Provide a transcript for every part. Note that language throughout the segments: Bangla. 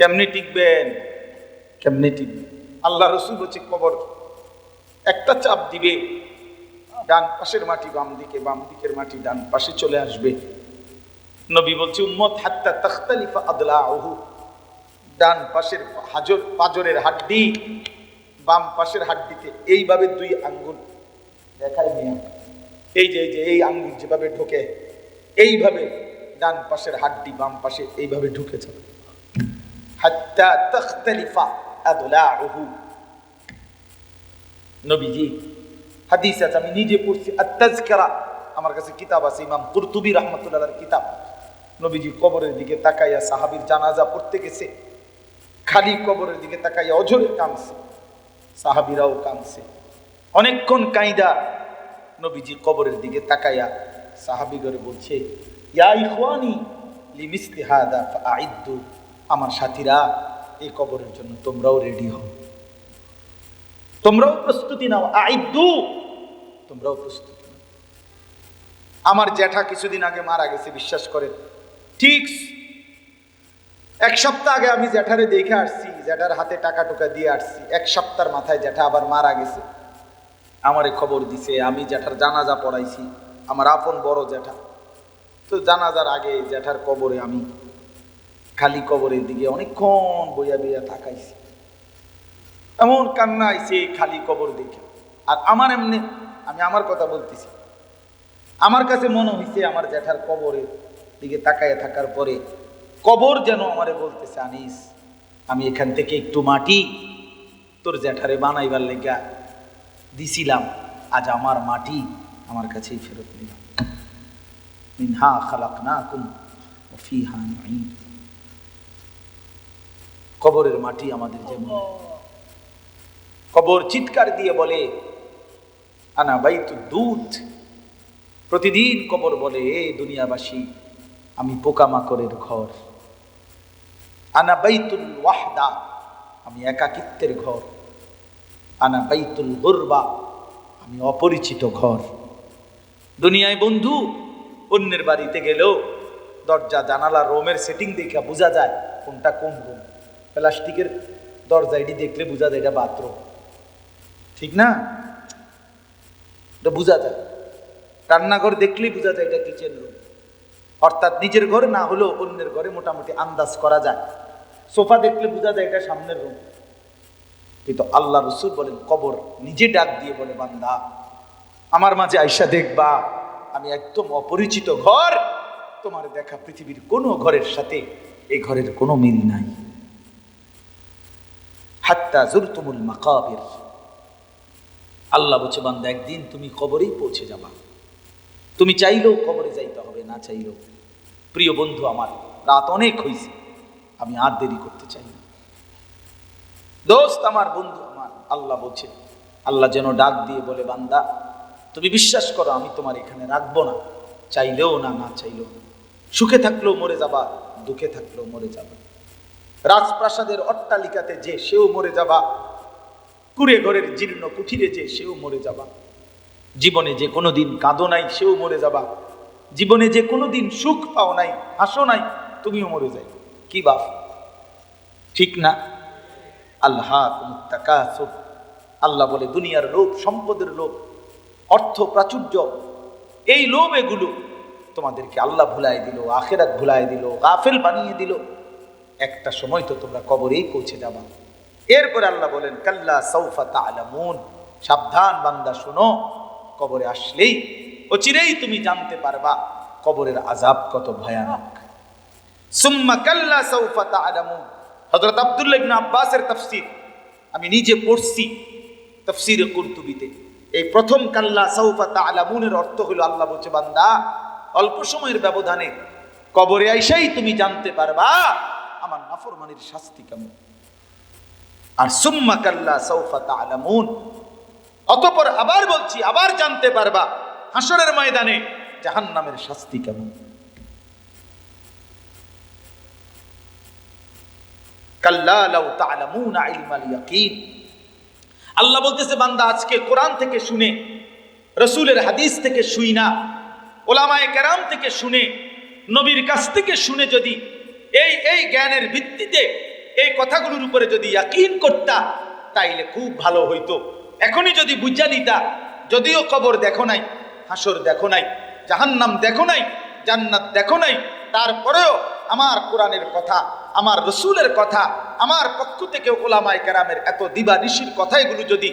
কেমনে টিকবেন? কেমনে টিকবেন? আল্লাহ রসুল বলছে কবর একটা চাপ দিবে, ডান পাশের মাটি বাম দিকে, বাম দিকের মাটি ডান পাশে চলে আসবে। নবী বলছে উম্মত হাত্তা তাখতালিফা আদলাউহু, ডান পাশের পাজরের হাড্ডি বাম পাশের হাড্ডিতে এইভাবে দুই আঙ্গুল দেখাই নিয়ে, এই যে এই আঙ্গুল যেভাবে ঢোকে এইভাবে ডান পাশের হাড্ডি বাম পাশে এইভাবে ঢুকে যাবে। হাত্তা তাখতালিফা আদলাউহু। নবীজি হাদিস আছে, আমি নিজে পড়ছি, আত-তাযকিরা, আমার কাছে কিতাব আছে, ইমাম কুরতুবী রাহমাতুল্লাহর কিতাব। নবীজি কবরের দিকে তাকাইয়া সাহাবীর জানাজা পড়তে গেছে, খালি কবরের দিকে তাকাইয়া অঝরে কাঁদছে, সাহাবীরাও কাঁদছে, অনেকক্ষণ কাঁদা নবীজি কবরের দিকে তাকাইয়া সাহাবীগণে বলছে, ইয়া ইখওয়ানি লিমিসলি হাদা ফাআইদ্দু, আমার সাথীরা এই কবরের জন্য তোমরাও রেডি হও, তোমরাও প্রস্তুতি নাও, আইদ্দু, তোমরাও প্রস্তুতি নাও। আমার জ্যাঠা কিছুদিন আগে মারা গেছে, বিশ্বাস করেন, ঠিক এক সপ্তাহ আগে আমি জ্যাঠারে দেখে আসছি, জ্যাঠার হাতে টাকা টুকা দিয়ে আসছি, এক সপ্তাহের মাথায় জ্যাঠা আবার মারা গেছে। আমারে খবর দিছে, আমি জ্যাঠার জানাজা পড়াইছি, আমার আপন বড় জ্যাঠা। তো জানাজার আগে জ্যাঠার কবরে আমি খালি কবরের দিকে অনেকক্ষণ বইয়া বইয়া তাকাইছি, এমন কান্না আইছে খালি কবর দেখে। আর আমার এমনি, আমি আমার কথা বলতেছি, আমার কাছে মনে হয়েছে আমার জ্যাঠার কবরের দিকে তাকাইয়া থাকার পরে কবর যেন আমারে বলতেছে, আনিস আমি এখান থেকে একটু মাটি তোর জ্যাঠারে বানাইবার লেগা দিছিলাম, আজ আমার মাটি আমার কাছেই ফেরত নিলাম। মিনহা খালাকনাকুম ওয়া ফিহা নুঈদ। কবরের মাটি আমাদের যেমন, কবর চিৎকার দিয়ে বলে আনা বাইতুদ দুত। প্রতিদিন কবর বলে, এ দুনিয়াবাসী আমি পোকামাকড়ের ঘর। আনা বাইতুল ওয়াহদা, আমি একাকিত্বের ঘর। আনা বাইতুল গুরবা, আমি অপরিচিত ঘর। দুনিয়ায় বন্ধু অন্যের বাড়িতে গেলেও দরজা জানালা রুমের সেটিং দেখে বোঝা যায় কোনটা কোন রুম। প্লাস্টিকের দরজা এটি দেখলে বোঝা যায় এটা বাথরুম, ঠিক না? এটা বোঝা যায়। রান্নাঘর দেখলেই বোঝা যায় এটা কিচেন রুম, অর্থাৎ নিজের ঘরে না হলেও অন্যের ঘরে মোটামুটি আন্দাজ করা যায়। সোফা দেখলে বোঝা যায় এটা সামনের রুম। কিন্তু আল্লাহ রসুল বলেন কবর নিজে ডাক দিয়ে বলে, বান্দা আমার মাঝে আয়সা দেখবা, আমি একদম অপরিচিত ঘর, তোমার দেখা পৃথিবীর কোনো ঘরের সাথে এই ঘরের কোনো মিল নাই। হাত্তা যুরতুমুল মাকাবির, আল্লাহ বলছে বান্দা একদিন তুমি কবরেই পৌঁছে যাবা, তুমি চাইলেও কবরে যাইতে হবে, না চাইলেও। প্রিয় বন্ধু আমার, রাত অনেক হয়েছে, আমি আর দেরি করতে চাই না। দোস্ত আমার, বন্ধু আমার, আল্লাহ বলছে, আল্লাহ যেন ডাক দিয়ে বলে, বান্দা তুমি বিশ্বাস করো আমি তোমার এখানে রাখবো না, চাইলেও না, না চাইলেও না। সুখে থাকলেও মরে যাবা, দুঃখে থাকলেও মরে যাবা। রাজপ্রাসাদের অট্টালিকাতে যে সেও মরে যাবা, কুড়ে ঘরের জীর্ণ কুঠিরে যে সেও মরে যাবা। জীবনে যে কোনোদিন কাঁদো নাই সেও মরে যাবা। জীবনে যে কোনোদিন সুখ পাও নাই, হাসো নাই, তুমিও মরে যাই। কি বাপ, ঠিক না? আল্লাহ তাকাসুর, আল্লাহ বলে দুনিয়ার লোভ, সম্পদের লোভ, অর্থ প্রাচুর্য, এই লোভ এগুলো তোমাদেরকে আল্লাহ ভুলাই দিল, আখিরাত ভুলাই দিল, গাফেল বানিয়ে দিল। একটা সময় তো তোমরা কবরেই পৌঁছে যাবা। এরপরে আল্লাহ বলেন কাল্লা সাউফা তা'লামুন, সাবধান বান্দা শোনো, কবরে আসলেই অচিরেই তুমি জানতে পারবা কবরের আযাব কত ভয়ানক। সুম্মা কাল্লা সাউফা তা'লামুন, হযরত আব্দুল্লাহ ইবনে আব্বাসের তাফসীর আমি নিজে পড়ছি তাফসীরে কুরতুবীতে। এই প্রথম কাল্লা সাউফা তা'লামুনের অর্থ হলো আল্লাহ বলছে বান্দা অল্প সময়ের ব্যবধানে কবরে আইসাই তুমি জানতে পারবা আমার নাফরমানির শাস্তি কেমন। আর সুম্মা কাল্লা সাউফা তা'লামুন, অতঃপর আবার বলছি, আবার জানতে পারবা হাসরের ময়দানে জাহান্নামের শাস্তি কেমন। কাল্লা লাউ তা'লামুনা ইলমাল ইয়াকিন, আল্লাহ বলতেছে বান্দা আজকে কোরআন থেকে শুনে, রাসূলের হাদিস থেকে শুই না, ওলামায়ে কেরাম থেকে শুনে, নবীর কাছ থেকে শুনে যদি এই জ্ঞানের ভিত্তিতে এই কথাগুলোর উপরে যদি ইয়াকিন করতা তাইলে খুব ভালো হইতো। এখনই যদি বুঝা নিতা, যদিও কবর দেখো নাই, হাসর দেখো নাই, জাহান্নাম দেখো নাই, জান্নাত দেখো নাই, তারপরেও আমার কোরআনের কথা, আমার রসুলের কথা, আমার পক্ষ থেকে ওলামায়ে কেরামের এত দিবা ঋষির কথা, এগুলো যদি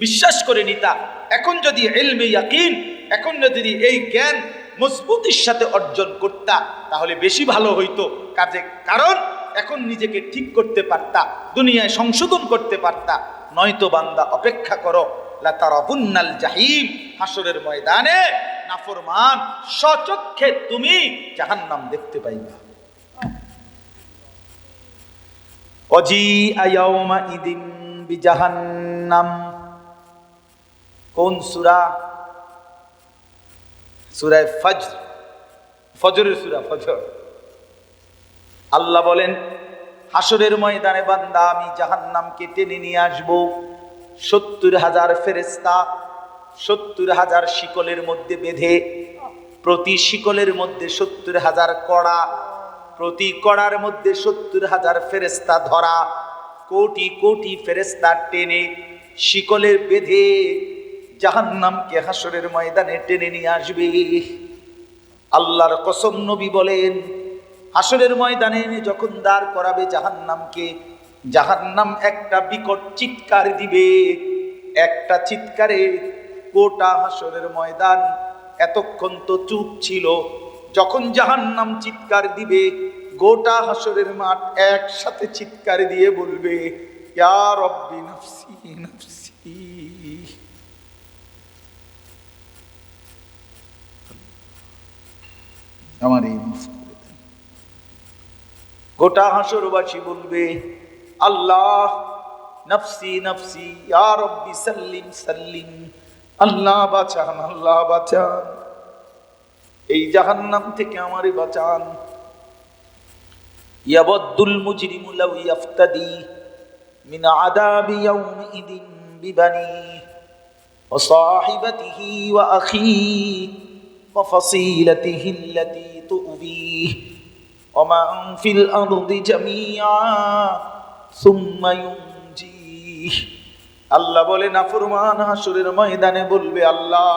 বিশ্বাস করে নিতা, এখন যদি ইলমে ইয়াকিন, এখন যদি এই জ্ঞান মজবুতির সাথে অর্জন করতা, তাহলে বেশি ভালো হইতো কাজে। কারণ এখন নিজেকে ঠিক করতে পারতা, দুনিয়ায় সংশোধন করতে পারতা। নয়তো বান্দা অপেক্ষা করো, লাতারাবুন্নাল জাহিম, হাসরের ময়দানে নাফরমান স্বচক্ষে তুমি জাহান্নাম দেখতে পাইবা। ওয়াজিআ ইয়াওমা ইদিন বিজাহান্নাম। কোন সূরা? সূরা ফজর, ফজরের সূরা ফজর। আল্লাহ বলেন, হাসরের ময়দানে বান্দা আমি জাহান্নামকে টেনে নিয়ে আসবো। 70,000 ফেরেশতা, 70,000 শিকলের মধ্যে বেঁধে, প্রতি শিকলের মধ্যে 70,000 কড়া, প্রতি কড়ার মধ্যে 70,000 ফেরেশতা ধরা, কোটি কোটি ফেরেশতা টেনে শিকলের বেঁধে জাহান্নামকে হাসরের ময়দানে টেনে নিয়ে আসবে। আল্লাহর কসম, নবী বলেন, হাসরের ময়দানে যখন দাঁড় করাবে জাহান্নামকে, জাহান্নাম একটা বিকট চিৎকার দিবে। একটা চিৎকারে গোটা হাসরের ময়দান এতক্ষণ তো চুপ ছিল, যখন জাহান্নাম চিৎকার দিবে, গোটা হাসরের মাঠ একসাথে চিৎকার দিয়ে বলবে, ইয়া রব্বি নফসি নফসি। আমার এই মাফ করে দেন। গোটা হাসরবাসী বলবে, আল্লাহ নফসি নফসি, ইয়া রব্বি সাল্লিম সাল্লিম, আল্লাহ বাঁচান, আল্লাহ বাঁচান, এই জাহান্নাম থেকে আমারে বাঁচান। ইয়াবদ্দুল মুজরিমু লাউ ইয়াফতাদি মিন আযাবি ইয়াউমিদিন বিবানি ওয়া সাহিবাতিহি ওয়া আখিহি ওয়া ফাসিলাতিহি আল্লাতী তুবিহি ওয়া মান ফিল আরদি জামিআ সুম্মা ইউনজিহি। আল্লাহ বলে, নাফরমান হাসরের ময়দানে বলবে, আল্লাহ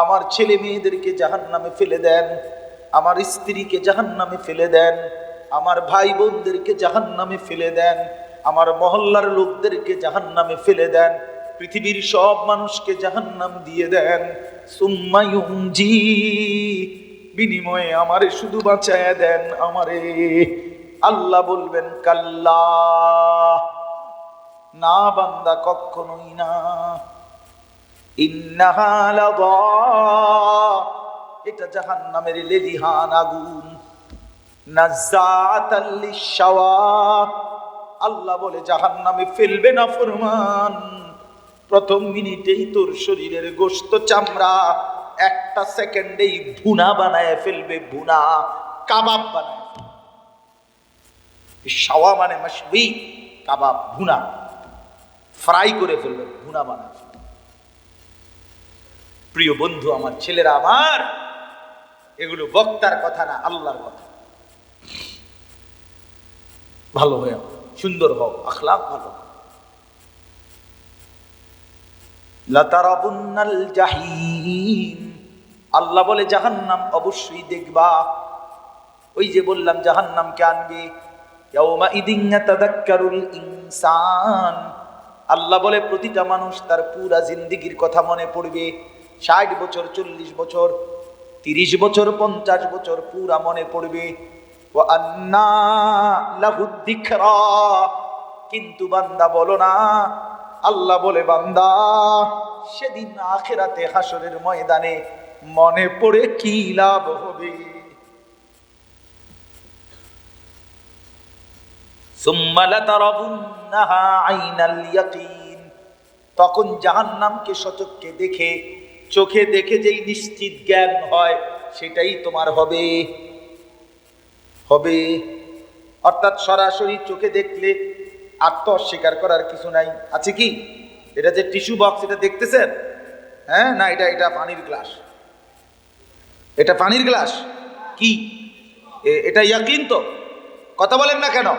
আমার ছেলে মেয়েদেরকে জাহান্নামে ফেলে দেন, আমার স্ত্রীকে জাহান্নামে ফেলে দেন, আমার ভাই বোনদেরকে জাহান্নামে ফেলে দেন, আমার মহল্লার লোকদেরকে জাহান্নামে ফেলে দেন, পৃথিবীর সব মানুষকে জাহান্নাম দিয়ে দেন। সুম্মা ইউনজি, বিনিময়ে আমারে শুধু বাঁচায়া দেন আমারে। আল্লাহ বলবেন, কাল্লা, না বান্দা, কখনোই না। ইন্নাহা লাযা, এটা জাহান্নামের লেলিহান আগুন। নাযাতাল লিশাওয়া, আল্লাহ বলে জাহান্নামে ফেলবে না ফরমান, প্রথম মিনিটেই তোর শরীরের গোশত চামড়া একটা সেকেন্ডেই ভুনা বানায় ফেলবে, ভুনা, কাবাব বানায়। শাওয়া মানে মাশউই, কাবাব, ভুনা, ফ্রাই করে ফেলবে, ভুনা বানায়। প্রিয় বন্ধু আমার, ছেলেরা আমার, এগুলো বক্তার কথা না, আল্লাহর কথা। ভালো হয়ে সুন্দর হও, আখলাক ভালো। লাতারাবুন্নাল জাহিম, আল্লাহ বলে জাহান্নাম অবশ্যই দেখবা। ওই যে বললাম জাহান্নামকে আনবে। ইয়াউমা ইদিন ইয়াতাযাক্কারুল ইনসান, আল্লাহ বলে প্রতিটা মানুষ তার পুরা জিন্দেগির কথা মনে পড়বে। 60 বছর, 40 বছর, 30 বছর, 50 বছর পুরা মনে পড়বে। ওয়া আন্না লাহুদ যিকরা, কিন্তু বান্দা বলো না, আল্লাহ বলে বান্দা সেদিন আখিরাতে হাসরের ময়দানে মনে পড়ে কি লাভ হবে। সুম্মা লাতারাবুন্নাহা আইনাল ইয়াকিন, তখন জাহান্নামকে সচক্ষে দেখে, চোখে দেখে যেই নিশ্চিত জ্ঞান হয় সেটাই তোমার হবে। হবে অর্থাৎ সরাসরি চোখে দেখলে আর তো অস্বীকার করার কিছু নাই। আছে কি? এটা যে টিস্যু বক্স, এটা দেখতেছেন? হ্যাঁ, না, এটা পানির গ্লাস, এটা পানির গ্লাস। কি এটা ইয়াকিন? তো কথা বলেন না কেন?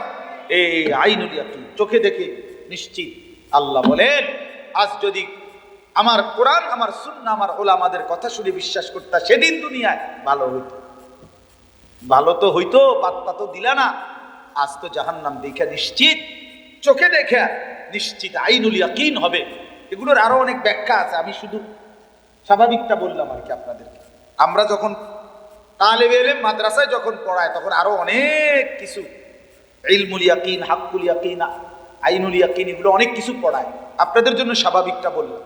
এই আইনুল ইয়াকিন, চোখে দেখে নিশ্চিত। আল্লাহ বলেন, আজ যদি আমার কোরআন, আমার সুন্নাহ, আমার ওলামাদের কথা শুনে বিশ্বাস করতা, সেদিন দুনিয়ায় ভালো হইতো। ভালো তো হইতো, পাত্তা তো দিলা না। আজ তো জাহান্নাম দেখে নিশ্চিত, চোখে দেখে নিশ্চিত আইনুল ইয়াকিন হবে। এগুলোর আরো অনেক ব্যাখ্যা আছে, আমি শুধু স্বাভাবিকটা বললাম আর কি আপনাদেরকে। আমরা যখন তালেবে ইলম মাদ্রাসায় যখন পড়ায়, তখন আরো অনেক কিছু ইলমুল ইয়াকিন, হাক্কুল ইয়াকিন, আইনুল ইয়াকিন, এগুলো অনেক কিছু পড়ায়। আপনাদের জন্য স্বাভাবিকটা বললাম।